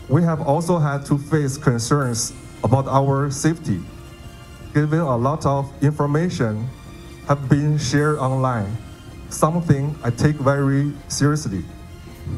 We have also had to face concerns about our safety, given a lot of information have been shared online, something I take very seriously.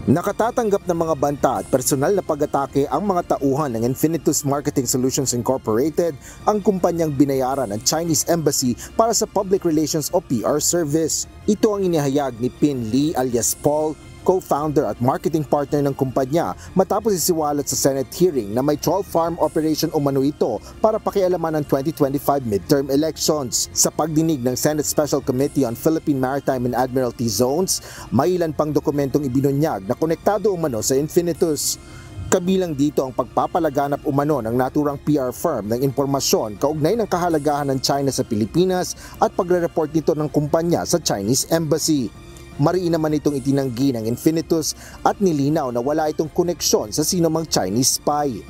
Nakatatanggap ng mga banta at personal na pag-atake ang mga tauhan ng Infinitus Marketing Solutions Incorporated, ang kumpanyang binayaran ng Chinese Embassy para sa public relations o PR service. Ito ang inihayag ni Pin Lee alias Paul, co-founder at marketing partner ng kumpanya, matapos isiwalat sa Senate hearing na may troll farm operation umano ito para pakialaman ng 2025 midterm elections. Sa pagdinig ng Senate Special Committee on Philippine Maritime and Admiralty Zones, may ilan pang dokumentong ibinunyag na konektado umano sa Infinitus. Kabilang dito ang pagpapalaganap umano ng naturang PR firm ng impormasyon kaugnay ng kahalagahan ng China sa Pilipinas at pagre-report nito ng kumpanya sa Chinese Embassy. Mariin naman itong itinanggi ng Infinitus at nilinaw na wala itong koneksyon sa sinumang Chinese spy.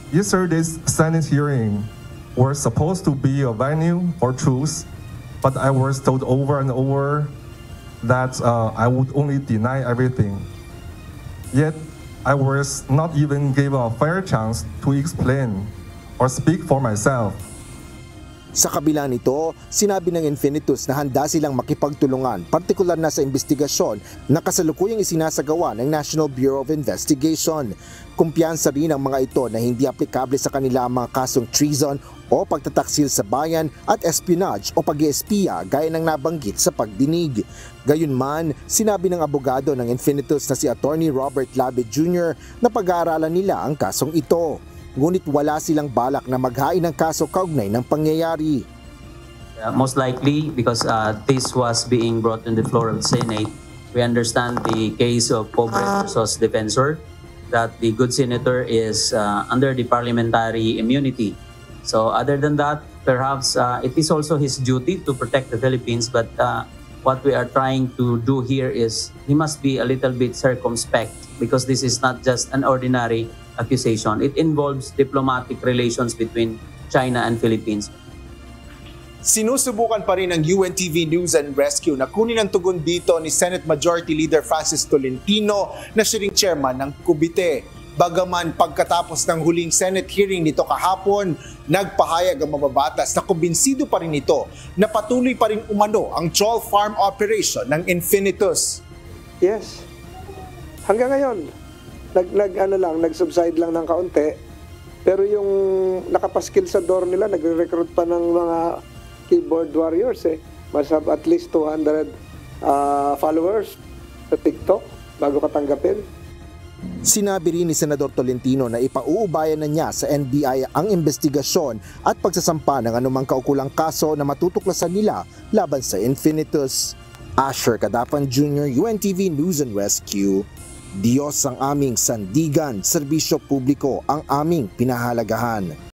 Yesterday's Senate hearing was supposed to be a venue for truth, but I was told over and over that I would only deny everything. Yet, I was not even given a fair chance to explain or speak for myself. Sa kabila nito, sinabi ng Infinitus na handa silang makipagtulungan, partikular na sa investigasyon na kasalukuyang isinasagawa ng National Bureau of Investigation. Kumpiyansa rin ang mga ito na hindi aplikable sa kanila ang mga kasong treason o pagtataksil sa bayan at espionage o pag-espiya gaya ng nabanggit sa pagdinig. Gayunman, sinabi ng abogado ng Infinitus na si Attorney Robert Labe Jr. na pag-aaralan nila ang kasong ito. Ngunit wala silang balak na maghain ng kaso kaugnay ng pangyayari. Most likely, because this was being brought in the floor of the Senate, we understand the case of Pobre versus Defensor, that the good senator is under the parliamentary immunity. So other than that, perhaps it is also his duty to protect the Philippines, but what we are trying to do here is he must be a little bit circumspect, because this is not just an ordinary accusation. It involves diplomatic relations between China and Philippines. Sinusubukan pa rin ng UNTV News and Rescue na kunin ang tugon dito ni Senate Majority Leader Francis Tolentino na siya ring chairman ng Kubite. Bagaman pagkatapos ng huling Senate hearing nito kahapon, nagpahayag ang mababatas na kumbinsido pa rin ito na patuloy pa rin umano ang troll farm operation ng Infinitus. Yes. Hanggang ngayon, nag-subside lang ng kaunti, pero yung nakapaskil sa door nila, nagre-recruit pa ng mga keyboard warriors Must have at least 200 followers sa TikTok bago katanggapin. Sinabi rin ni Senador Tolentino na ipauubayan na niya sa NBI ang investigasyon at pagsasampa ng anumang kaukulang kaso na matutuklasan nila laban sa Infinitus. Asher Cadapan Jr., UNTV News and Rescue. Diyos ang aming sandigan, serbisyo publiko ang aming pinahalagahan.